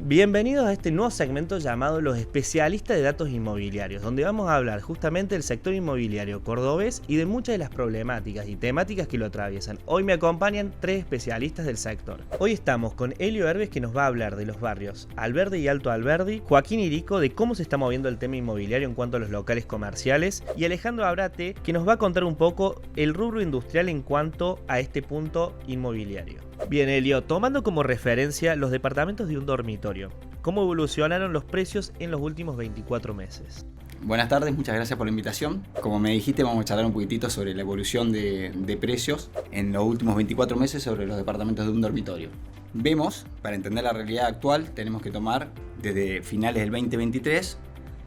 Bienvenidos a este nuevo segmento llamado Los Especialistas de Datos Inmobiliarios, donde vamos a hablar justamente del sector inmobiliario cordobés y de muchas de las problemáticas y temáticas que lo atraviesan. Hoy me acompañan tres especialistas del sector. Hoy estamos con Elio Herbes, que nos va a hablar de los barrios Alberdi y Alto Alberdi, Joaquín Irico, de cómo se está moviendo el tema inmobiliario en cuanto a los locales comerciales, y Alejandro Abrate, que nos va a contar un poco el rubro industrial en cuanto a este punto inmobiliario. Bien, Elio, tomando como referencia los departamentos de un dormitorio, ¿cómo evolucionaron los precios en los últimos 24 meses? Buenas tardes, muchas gracias por la invitación. Como me dijiste, vamos a charlar un poquitito sobre la evolución de precios en los últimos 24 meses sobre los departamentos de un dormitorio. Vemos, para entender la realidad actual, tenemos que tomar desde finales del 2023,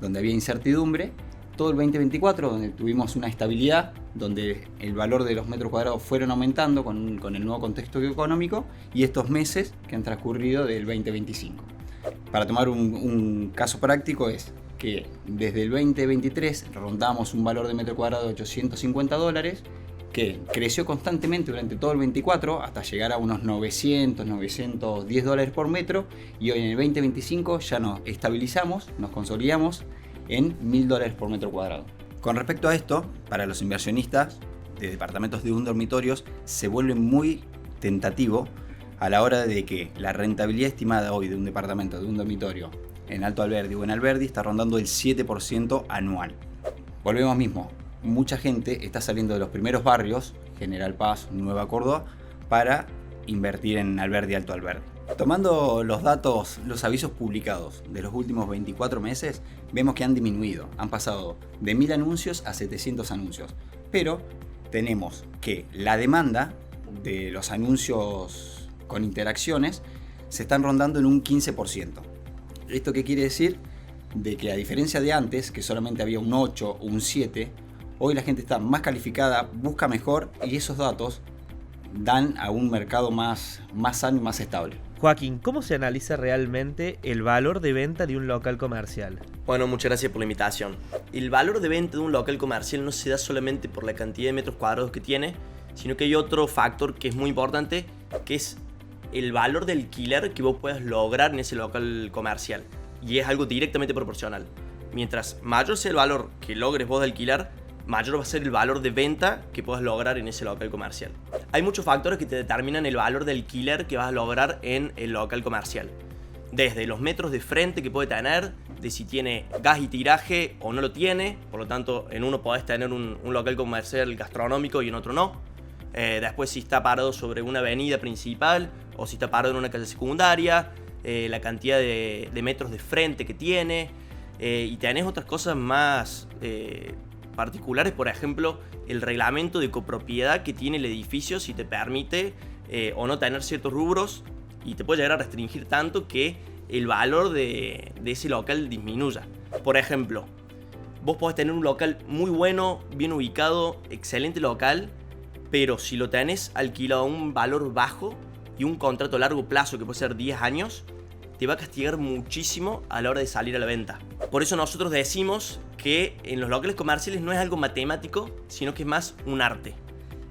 donde había incertidumbre, todo el 2024, donde tuvimos una estabilidad, donde el valor de los metros cuadrados fueron aumentando con el nuevo contexto económico, y estos meses que han transcurrido del 2025. Para tomar un caso práctico es que desde el 2023 rondamos un valor de metro cuadrado de $850, que creció constantemente durante todo el 24 hasta llegar a unos 910 dólares por metro, y hoy en el 2025 ya nos estabilizamos, nos consolidamos en $1.000 por metro cuadrado. Con respecto a esto, para los inversionistas de departamentos de un dormitorio se vuelve muy tentativo a la hora de que la rentabilidad estimada hoy de un departamento de un dormitorio en Alto Alberdi o en Alberdi está rondando el 7% anual. Volvemos mismo, mucha gente está saliendo de los primeros barrios, General Paz, Nueva Córdoba, para invertir en Alberdi, Alto Alberdi. Tomando los datos, los avisos publicados de los últimos 24 meses, vemos que han disminuido. Han pasado de 1.000 anuncios a 700 anuncios. Pero tenemos que la demanda de los anuncios con interacciones se están rondando en un 15%. ¿Esto qué quiere decir? De que a diferencia de antes, que solamente había un 8 o un 7, hoy la gente está más calificada, busca mejor, y esos datos dan a un mercado más sano y más estable. Joaquín, ¿cómo se analiza realmente el valor de venta de un local comercial? Bueno, muchas gracias por la invitación. El valor de venta de un local comercial no se da solamente por la cantidad de metros cuadrados que tiene, sino que hay otro factor que es muy importante, que es el valor de alquiler que vos puedas lograr en ese local comercial. Y es algo directamente proporcional. Mientras mayor sea el valor que logres vos de alquilar, mayor va a ser el valor de venta que puedas lograr en ese local comercial. Hay muchos factores que te determinan el valor de alquiler que vas a lograr en el local comercial. Desde los metros de frente que puede tener, de si tiene gas y tiraje o no lo tiene, por lo tanto en uno podés tener un local comercial gastronómico y en otro no. Después si está parado sobre una avenida principal o si está parado en una calle secundaria, la cantidad de metros de frente que tiene, y tenés otras cosas más particulares, por ejemplo, el reglamento de copropiedad que tiene el edificio, si te permite o no tener ciertos rubros, y te puede llegar a restringir tanto que el valor de ese local disminuya. Por ejemplo, vos podés tener un local muy bueno, bien ubicado, excelente local, pero si lo tenés alquilado a un valor bajo y un contrato a largo plazo que puede ser 10 años, te va a castigar muchísimo a la hora de salir a la venta. Por eso nosotros decimos que en los locales comerciales no es algo matemático, sino que es más un arte.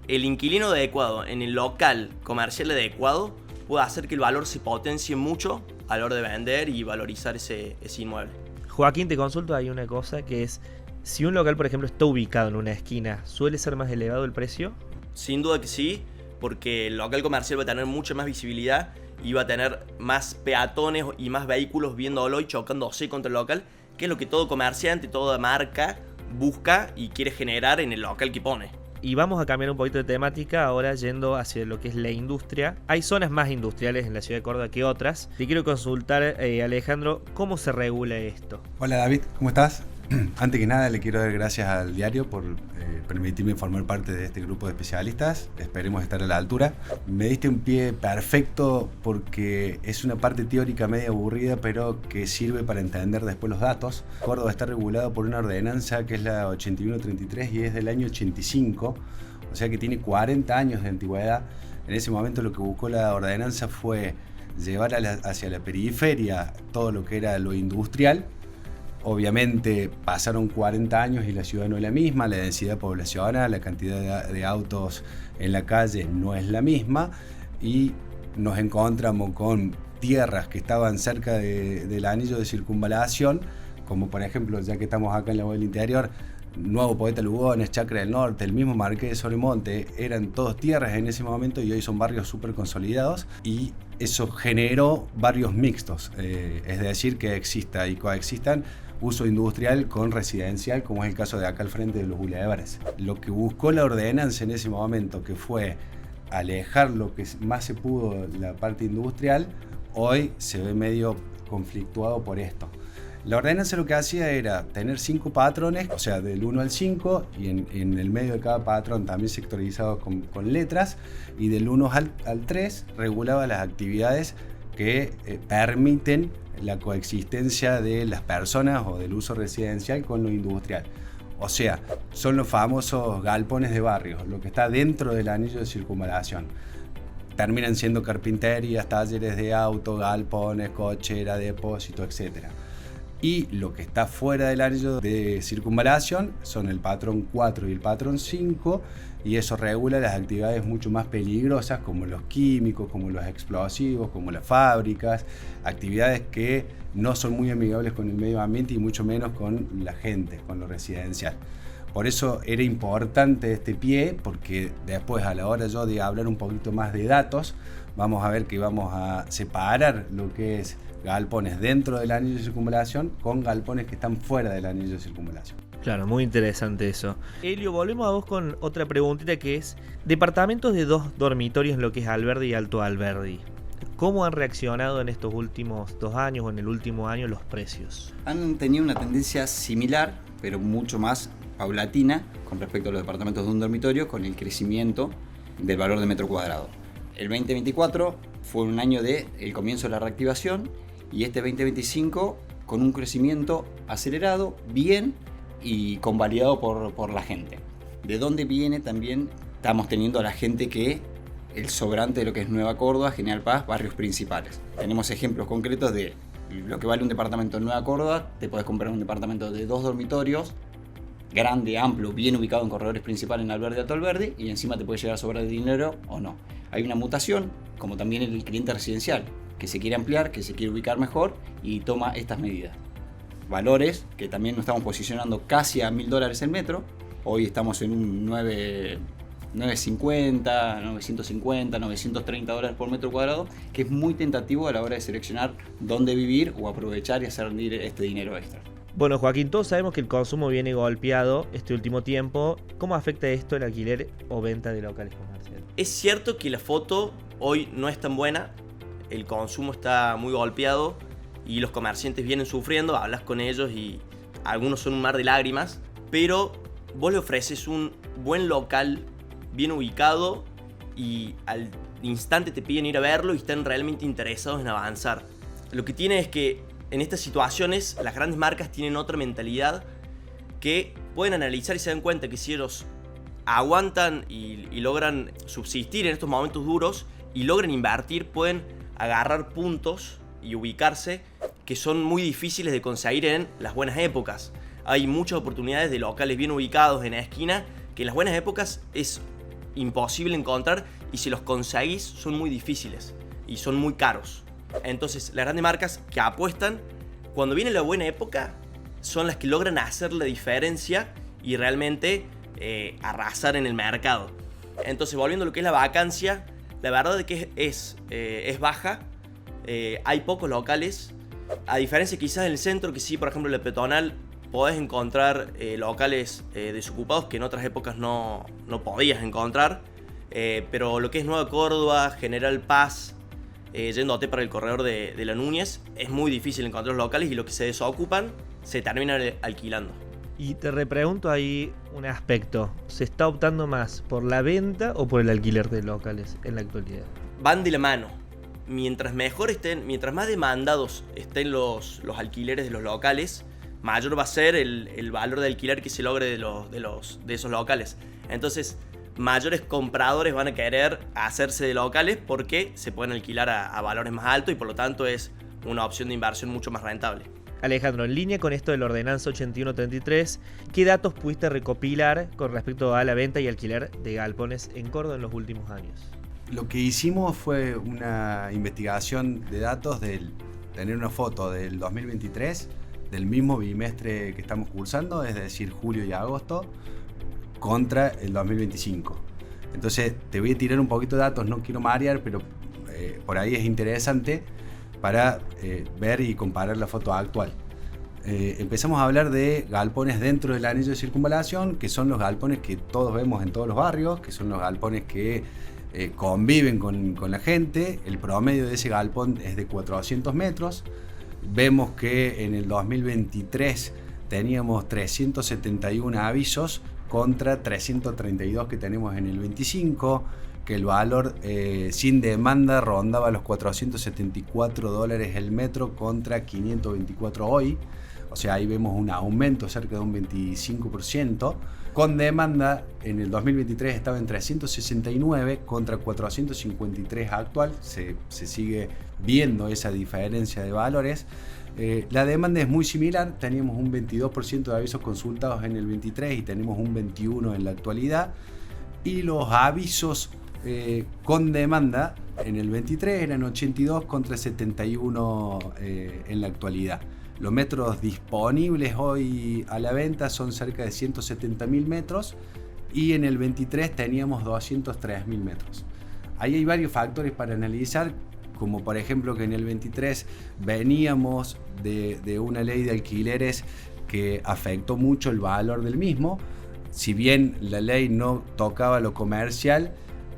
El inquilino adecuado en el local comercial adecuado puede hacer que el valor se potencie mucho a la hora de vender y valorizar ese inmueble. Joaquín, te consulto, hay una cosa que es, si un local, por ejemplo, está ubicado en una esquina, ¿suele ser más elevado el precio? Sin duda que sí, porque el local comercial va a tener mucha más visibilidad y va a tener más peatones y más vehículos viéndolo y chocándose contra el local, que es lo que todo comerciante, toda marca busca y quiere generar en el local que pone. Y vamos a cambiar un poquito de temática ahora, yendo hacia lo que es la industria. Hay zonas más industriales en la ciudad de Córdoba que otras. Te quiero consultar, Alejandro, ¿cómo se regula esto? Hola David, ¿cómo estás? Antes que nada le quiero dar gracias al diario por permitirme formar parte de este grupo de especialistas. Esperemos estar a la altura. Me diste un pie perfecto porque es una parte teórica media aburrida, pero que sirve para entender después los datos. Córdoba está regulado por una ordenanza que es la 8133 y es del año 85, o sea que tiene 40 años de antigüedad. En ese momento lo que buscó la ordenanza fue llevar hacia la periferia todo lo que era lo industrial. Obviamente pasaron 40 años y la ciudad no es la misma, la densidad poblacional, la cantidad de autos en la calle no es la misma, y nos encontramos con tierras que estaban cerca del anillo de circunvalación, como por ejemplo, ya que estamos acá en la voz del interior, Nuevo Poeta Lugones, Chacra del Norte, el mismo Marqués de Sobremonte, eran todos tierras en ese momento y hoy son barrios súper consolidados, y eso generó barrios mixtos, es decir, que exista y coexistan uso industrial con residencial, como es el caso de acá al frente de los bulevares. Lo que buscó la ordenanza en ese momento, que fue alejar lo que más se pudo la parte industrial, hoy se ve medio conflictuado por esto. La ordenanza lo que hacía era tener 5 patrones, o sea, del 1 al 5, y en el medio de cada patrón también sectorizados con letras, y del 1 al 3 regulaba las actividades que permiten la coexistencia de las personas o del uso residencial con lo industrial. O sea, son los famosos galpones de barrios, lo que está dentro del anillo de circunvalación. Terminan siendo carpinterías, talleres de auto, galpones, cochera, depósito, etc. Y lo que está fuera del anillo de circunvalación son el patrón 4 y el patrón 5, y eso regula las actividades mucho más peligrosas, como los químicos, como los explosivos, como las fábricas, actividades que no son muy amigables con el medio ambiente y mucho menos con la gente, con lo residencial. Por eso era importante este pie, porque después, a la hora yo de hablar un poquito más de datos, vamos a ver que vamos a separar lo que es galpones dentro del anillo de circunvalación con galpones que están fuera del anillo de circunvalación. Claro, muy interesante eso. Elio, volvemos a vos con otra preguntita, que es departamentos de 2 dormitorios en lo que es Alberdi y Alto Alberdi. ¿Cómo han reaccionado en estos últimos 2 años o en el último año los precios? Han tenido una tendencia similar, pero mucho más paulatina con respecto a los departamentos de un dormitorio, con el crecimiento del valor de metro cuadrado. El 2024 fue un año del comienzo de la reactivación, y este 2025 con un crecimiento acelerado, bien y convalidado por la gente. ¿De dónde viene? También estamos teniendo a la gente que el sobrante de lo que es Nueva Córdoba, General Paz, barrios principales. Tenemos ejemplos concretos de lo que vale un departamento en Nueva Córdoba. Te podés comprar un departamento de 2 dormitorios, grande, amplio, bien ubicado en corredores principales en Alberdi y Alto Alberdi, y encima te puede llegar a sobrar de dinero o no. Hay una mutación, como también el cliente residencial, que se quiere ampliar, que se quiere ubicar mejor y toma estas medidas. Valores que también nos estamos posicionando casi a $1.000 el metro. Hoy estamos en un 950, 950, $930 por metro cuadrado, que es muy tentativo a la hora de seleccionar dónde vivir o aprovechar y hacer rendir este dinero extra. Bueno, Joaquín, todos sabemos que el consumo viene golpeado este último tiempo. ¿Cómo afecta esto el alquiler o venta de locales comerciales? Es cierto que la foto hoy no es tan buena, el consumo está muy golpeado y los comerciantes vienen sufriendo, hablas con ellos y algunos son un mar de lágrimas, pero vos le ofreces un buen local bien ubicado y al instante te piden ir a verlo y están realmente interesados en avanzar. Lo que tiene es que en estas situaciones las grandes marcas tienen otra mentalidad, que pueden analizar y se dan cuenta que si ellos aguantan y logran subsistir en estos momentos duros y logran invertir, pueden agarrar puntos y ubicarse que son muy difíciles de conseguir en las buenas épocas. Hay muchas oportunidades de locales bien ubicados en la esquina que en las buenas épocas es imposible encontrar, y si los conseguís son muy difíciles y son muy caros. Entonces las grandes marcas que apuestan cuando viene la buena época son las que logran hacer la diferencia y realmente arrasar en el mercado. Entonces, volviendo a lo que es la vacancia, la verdad es que es baja. Hay pocos locales, a diferencia quizás del centro, que sí, por ejemplo en la peatonal podés encontrar locales desocupados que en otras épocas no podías encontrar, pero lo que es Nueva Córdoba, General Paz, yéndote para el corredor de la Núñez, es muy difícil encontrar los locales y lo que se desocupan se terminan alquilando. Y te repregunto ahí un aspecto, ¿se está optando más por la venta o por el alquiler de locales en la actualidad? Van de la mano. Mientras mejor estén, mientras más demandados estén los alquileres de los locales, mayor va a ser el valor de alquiler que se logre de esos locales. Entonces, mayores compradores van a querer hacerse de locales porque se pueden alquilar a valores más altos y por lo tanto es una opción de inversión mucho más rentable. Alejandro, en línea con esto de la ordenanza 8133, ¿qué datos pudiste recopilar con respecto a la venta y alquiler de galpones en Córdoba en los últimos años? Lo que hicimos fue una investigación de datos tener una foto del 2023, del mismo bimestre que estamos cursando, es decir, julio y agosto, contra el 2025. Entonces te voy a tirar un poquito de datos, no quiero marear, pero por ahí es interesante para ver y comparar la foto actual. Empezamos a hablar de galpones dentro del anillo de circunvalación, que son los galpones que todos vemos en todos los barrios, que son los galpones que conviven con la gente. El promedio de ese galpón es de 400 metros. Vemos que en el 2023 teníamos 371 avisos contra 332 que tenemos en el 25, que el valor sin demanda rondaba los $474 el metro contra 524 hoy. O sea, ahí vemos un aumento cerca de un 25%. Con demanda, en el 2023 estaba en 369 contra 453 actual. Se sigue viendo esa diferencia de valores. La demanda es muy similar. Teníamos un 22% de avisos consultados en el 23 y tenemos un 21% en la actualidad. Y los avisos con demanda en el 23 eran 82 contra 71 en la actualidad. Los metros disponibles hoy a la venta son cerca de 170.000 metros y en el 23 teníamos 203.000 metros. Ahí hay varios factores para analizar, como por ejemplo que en el 23 veníamos de una ley de alquileres que afectó mucho el valor del mismo. Si bien la ley no tocaba lo comercial,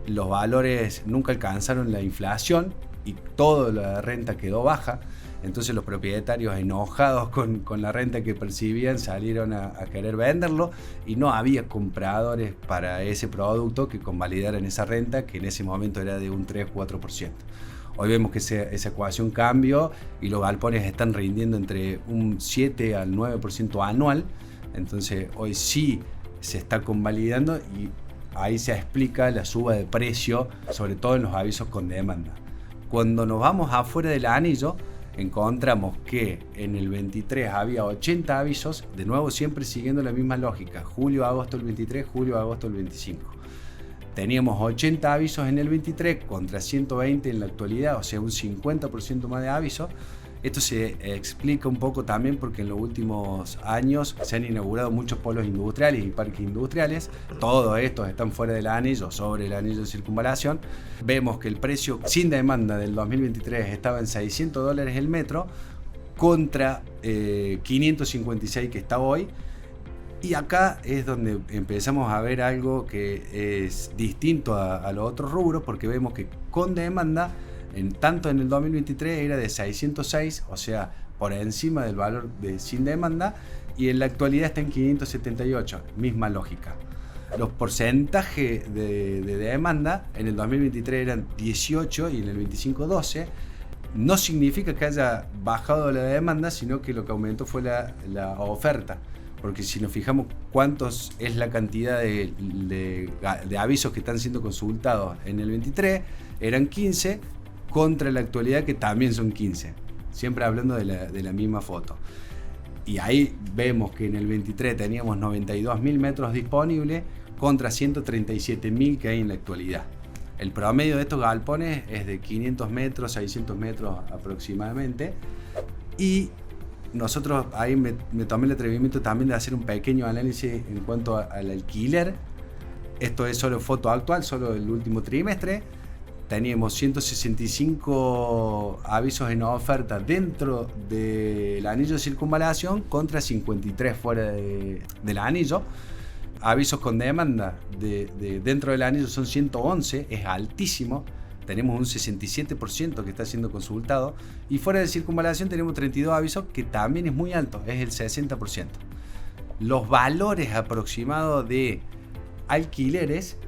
los valores nunca alcanzaron la inflación y toda la renta quedó baja. Entonces los propietarios, enojados con la renta que percibían, salieron a querer venderlo y no había compradores para ese producto que convalidaran esa renta, que en ese momento era de un 3-4%. Hoy vemos que esa ecuación cambió y los galpones están rindiendo entre un 7 al 9% anual. Entonces hoy sí se está convalidando y ahí se explica la suba de precio, sobre todo en los avisos con demanda. Cuando nos vamos afuera del anillo, encontramos que en el 23 había 80 avisos, de nuevo siempre siguiendo la misma lógica, julio-agosto del 23, julio-agosto del 25. Teníamos 80 avisos en el 23 contra 120 en la actualidad, o sea un 50% más de avisos. Esto se explica un poco también porque en los últimos años se han inaugurado muchos polos industriales y parques industriales. Todos estos están fuera del anillo, sobre el anillo de circunvalación. Vemos que el precio sin demanda del 2023 estaba en $600 el metro contra 556 que está hoy. Y acá es donde empezamos a ver algo que es distinto a los otros rubros, porque vemos que con demanda, tanto en el 2023 era de 606, o sea, por encima del valor de sin demanda, y en la actualidad está en 578, misma lógica. Los porcentajes de demanda en el 2023 eran 18 y en el 25 12. No significa que haya bajado la demanda, sino que lo que aumentó fue la oferta. Porque si nos fijamos cuántos es la cantidad de avisos que están siendo consultados en el 23, eran 15 contra la actualidad que también son 15. Siempre hablando de la misma foto. Y ahí vemos que en el 23 teníamos 92.000 metros disponibles contra 137.000 que hay en la actualidad. El promedio de estos galpones es de 500 metros, 600 metros aproximadamente. Y nosotros ahí me tomé el atrevimiento también de hacer un pequeño análisis en cuanto al alquiler. Esto es solo foto actual, solo el último trimestre. Teníamos 165 avisos en oferta dentro del anillo de circunvalación contra 53 fuera del anillo. Avisos con demanda dentro del anillo son 111, es altísimo. Tenemos un 67% que está siendo consultado. Y fuera de circunvalación tenemos 32 avisos, que también es muy alto, es el 60%. Los valores aproximados de alquileres,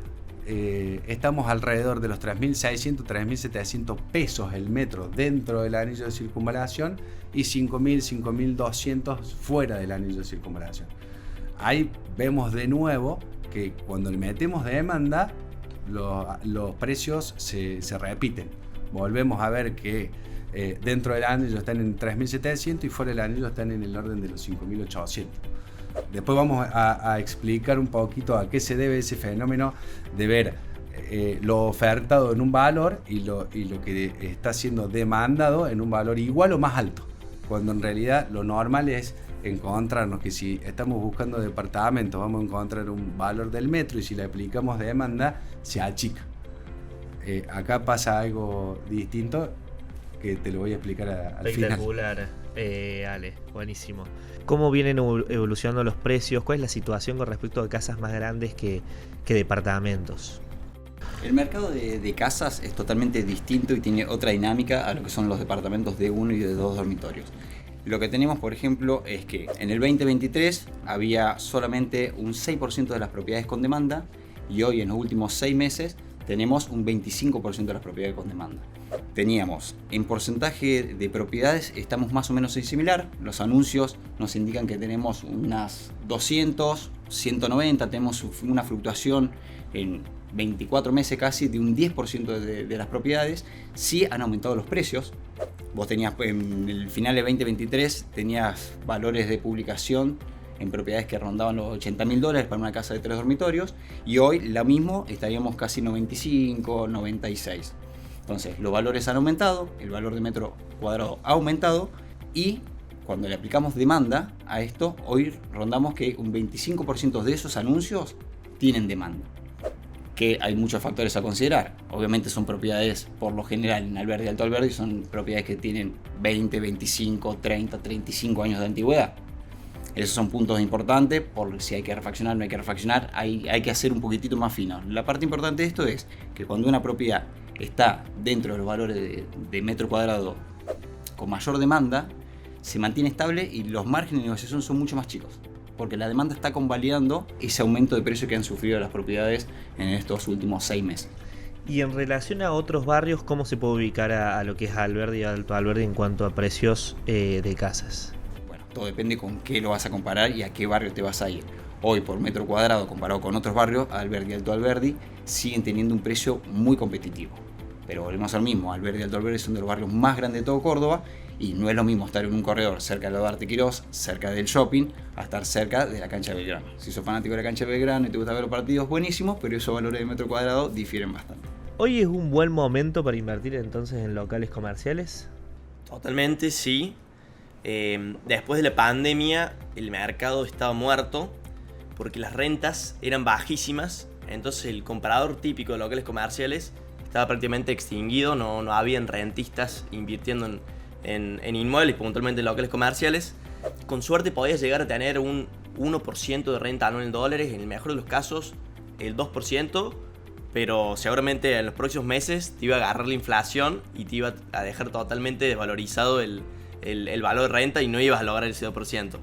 estamos alrededor de los 3.600, 3.700 pesos el metro dentro del anillo de circunvalación y 5.000, 5.200 fuera del anillo de circunvalación. Ahí vemos de nuevo que cuando le metemos demanda, los precios se repiten. Volvemos a ver que dentro del anillo están en 3.700 y fuera del anillo están en el orden de los 5.800. Después vamos a explicar un poquito a qué se debe ese fenómeno de ver lo ofertado en un valor y lo que está siendo demandado en un valor igual o más alto, cuando en realidad lo normal es encontrarnos que si estamos buscando departamentos vamos a encontrar un valor del metro y si le aplicamos demanda se achica. Acá pasa algo distinto que te lo voy a explicar al final. Espectacular, Ale, buenísimo. ¿Cómo vienen evolucionando los precios? ¿Cuál es la situación con respecto a casas más grandes que departamentos? El mercado de casas es totalmente distinto y tiene otra dinámica a lo que son los departamentos de 1 y de 2 dormitorios. Lo que tenemos, por ejemplo, es que en el 2023 había solamente un 6% de las propiedades con demanda y hoy en los últimos 6 meses tenemos un 25% de las propiedades con demanda. Teníamos, en porcentaje de propiedades, estamos más o menos similar. Los anuncios nos indican que tenemos unas 200, 190, tenemos una fluctuación en 24 meses casi de un 10% de las propiedades. Sí han aumentado los precios. Vos tenías en el final de 2023 tenías valores de publicación en propiedades que rondaban los $80.000 para una casa de 3 dormitorios y hoy lo mismo estaríamos casi 95, 96. Entonces los valores han aumentado, el valor de metro cuadrado ha aumentado y cuando le aplicamos demanda a esto, hoy rondamos que un 25% de esos anuncios tienen demanda. Que hay muchos factores a considerar. Obviamente son propiedades, por lo general, en Alberdi y Alto Alberdi, son propiedades que tienen 20, 25, 30, 35 años de antigüedad. Esos son puntos importantes, por si hay que refaccionar, no hay que refaccionar, hay que hacer un poquitito más fino. La parte importante de esto es que cuando una propiedad está dentro de los valores de metro cuadrado con mayor demanda, se mantiene estable y los márgenes de negociación son mucho más chicos. Porque la demanda está convalidando ese aumento de precio que han sufrido las propiedades en estos últimos 6 meses. Y en relación a otros barrios, ¿cómo se puede ubicar a lo que es Alberdi y Alto Alberdi en cuanto a precios de casas? Bueno, todo depende con qué lo vas a comparar y a qué barrio te vas a ir. Hoy por metro cuadrado, comparado con otros barrios, Alberdi y Alto Alberdi siguen teniendo un precio muy competitivo. Pero volvemos al mismo, Alberdi y Alto Alberdi son de los barrios más grandes de todo Córdoba y no es lo mismo estar en un corredor cerca de Duarte Quirós, cerca del shopping, a estar cerca de la cancha de Belgrano. Si sos fanático de la cancha de Belgrano y te gusta ver los partidos, buenísimos, pero esos valores de metro cuadrado difieren bastante. ¿Hoy es un buen momento para invertir entonces en locales comerciales? Totalmente, sí. Después de la pandemia, el mercado estaba muerto porque las rentas eran bajísimas. Entonces el comprador típico de locales comerciales estaba prácticamente extinguido. No habían rentistas invirtiendo en inmuebles, puntualmente en locales comerciales. Con suerte podías llegar a tener un 1% de renta anual en dólares, en el mejor de los casos el 2%, pero seguramente en los próximos meses te iba a agarrar la inflación y te iba a dejar totalmente desvalorizado el valor de renta y no ibas a lograr ese 2%.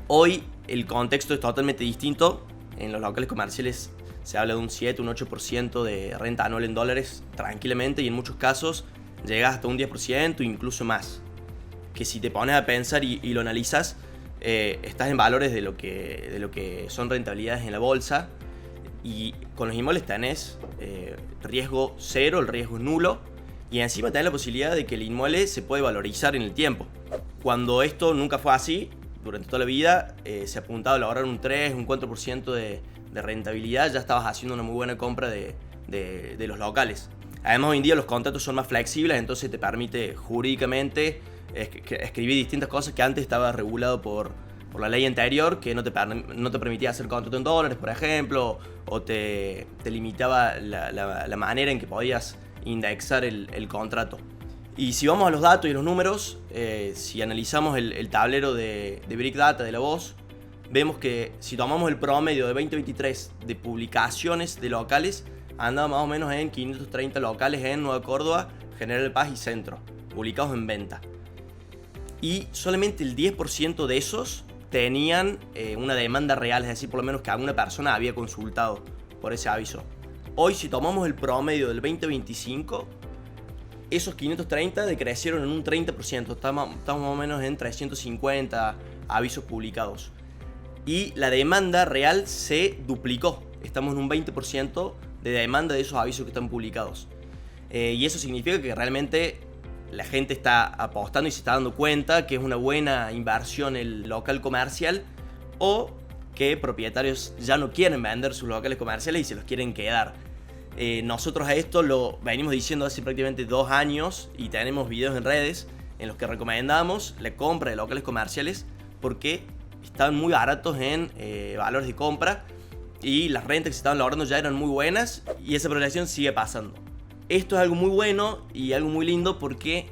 Hoy el contexto es totalmente distinto. En los locales comerciales se habla de un 7, un 8% de renta anual en dólares tranquilamente y en muchos casos llega hasta un 10%, incluso más. Que si te pones a pensar y lo analizas, estás en valores de lo que son rentabilidades en la bolsa y con los inmuebles tenés riesgo cero, el riesgo es nulo y encima tenés la posibilidad de que el inmueble se puede valorizar en el tiempo. Cuando esto nunca fue así, durante toda la vida se apuntaba a lograr un 3, un 4% de rentabilidad, ya estabas haciendo una muy buena compra de los locales. Además hoy en día los contratos son más flexibles, entonces te permite jurídicamente escribir distintas cosas que antes estaba regulado por la ley anterior, que no te permitía hacer contrato en dólares, por ejemplo, o te limitaba la manera en que podías indexar el contrato. Y si vamos a los datos y los números, si analizamos el tablero de Brick Data de La Voz, vemos que si tomamos el promedio de 2023 de publicaciones de locales, anda más o menos en 530 locales en Nueva Córdoba, General Paz y Centro, publicados en venta. Y solamente el 10% de esos tenían una demanda real, es decir, por lo menos que alguna persona había consultado por ese aviso. Hoy, si tomamos el promedio del 2025, esos 530 decrecieron en un 30%, estamos más o menos en 350 avisos publicados. Y la demanda real se duplicó, estamos en un 20% de demanda de esos avisos que están publicados. Y eso significa que realmente la gente está apostando y se está dando cuenta que es una buena inversión el local comercial o que propietarios ya no quieren vender sus locales comerciales y se los quieren quedar. Nosotros a esto lo venimos diciendo hace prácticamente 2 años y tenemos videos en redes en los que recomendamos la compra de locales comerciales porque estaban muy baratos en valores de compra y las rentas que se estaban logrando ya eran muy buenas y esa progresión sigue pasando. Esto es algo muy bueno y algo muy lindo porque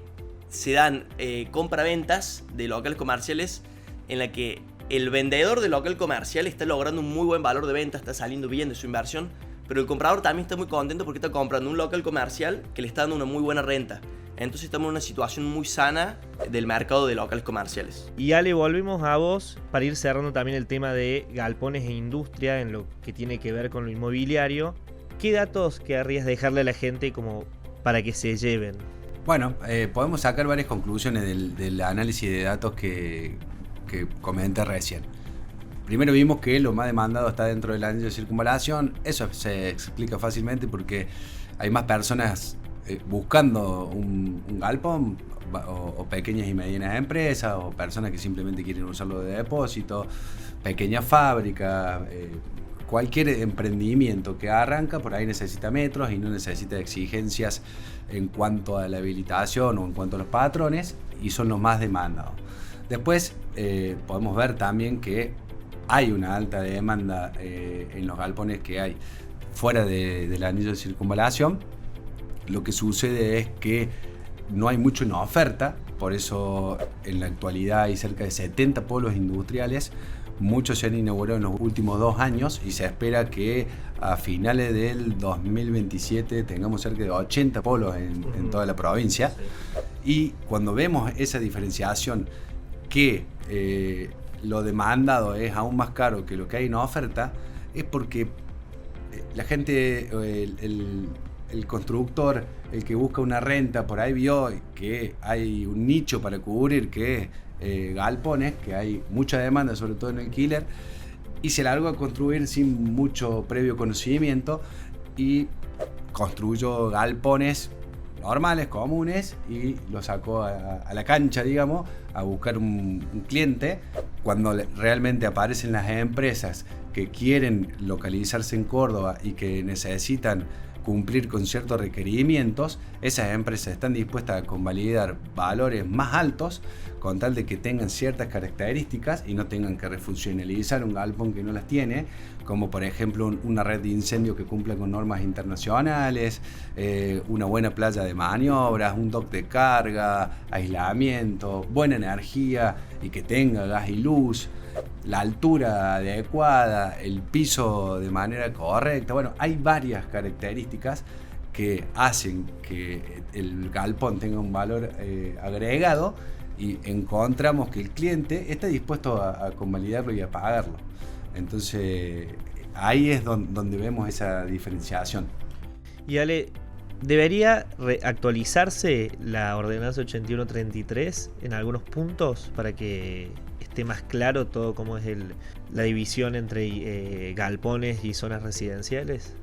se dan compra-ventas de locales comerciales en la que el vendedor de local comercial está logrando un muy buen valor de venta, está saliendo bien de su inversión, pero el comprador también está muy contento porque está comprando un local comercial que le está dando una muy buena renta. Entonces estamos en una situación muy sana del mercado de locales comerciales. Y Ale, volvemos a vos para ir cerrando también el tema de galpones e industria en lo que tiene que ver con lo inmobiliario. ¿Qué datos querrías dejarle a la gente como para que se lleven? Bueno, podemos sacar varias conclusiones del análisis de datos que comenté recién. Primero vimos que lo más demandado está dentro del anillo de circunvalación. Eso se explica fácilmente porque hay más personas buscando un galpón o pequeñas y medianas empresas o personas que simplemente quieren usarlo de depósito, pequeñas fábricas, cualquier emprendimiento que arranca por ahí necesita metros y no necesita exigencias en cuanto a la habilitación o en cuanto a los patrones y son los más demandados. Después podemos ver también que hay una alta demanda en los galpones que hay fuera del anillo de circunvalación. Lo que sucede es que no hay mucho en oferta, por eso en la actualidad hay cerca de 70 polos industriales. Muchos se han inaugurado en los últimos 2 años y se espera que a finales del 2027 tengamos cerca de 80 polos en toda la provincia. Y cuando vemos esa diferenciación que lo demandado es aún más caro que lo que hay en oferta, es porque la gente, el constructor, el que busca una renta, por ahí vio que hay un nicho para cubrir que es galpones, que hay mucha demanda, sobre todo en alquiler, y se largó a construir sin mucho previo conocimiento y construyó galpones normales, comunes, y lo sacó a la cancha, digamos, a buscar un cliente. Cuando realmente aparecen las empresas que quieren localizarse en Córdoba y que necesitan cumplir con ciertos requerimientos, esas empresas están dispuestas a convalidar valores más altos con tal de que tengan ciertas características y no tengan que refuncionalizar un galpón que no las tiene, como por ejemplo una red de incendio que cumpla con normas internacionales, una buena playa de maniobras, un dock de carga, aislamiento, buena energía y que tenga gas y luz, la altura adecuada, el piso de manera correcta. Bueno, hay varias características que hacen que el galpón tenga un valor agregado y encontramos que el cliente está dispuesto a convalidarlo y a pagarlo. Entonces ahí es donde vemos esa diferenciación. Y Ale, ¿debería actualizarse la ordenanza 8133 en algunos puntos para que esté más claro todo cómo es la división entre galpones y zonas residenciales?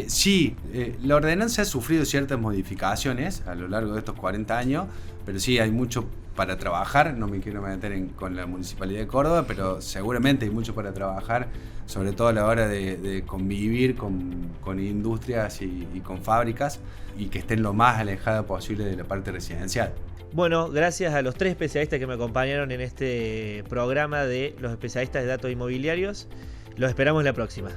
Sí, la ordenanza ha sufrido ciertas modificaciones a lo largo de estos 40 años, pero sí hay mucho para trabajar. No me quiero meter con la Municipalidad de Córdoba, pero seguramente hay mucho para trabajar, sobre todo a la hora de convivir con industrias y con fábricas y que estén lo más alejada posible de la parte residencial. Bueno, gracias a los 3 especialistas que me acompañaron en este programa de los especialistas de datos inmobiliarios. Los esperamos la próxima.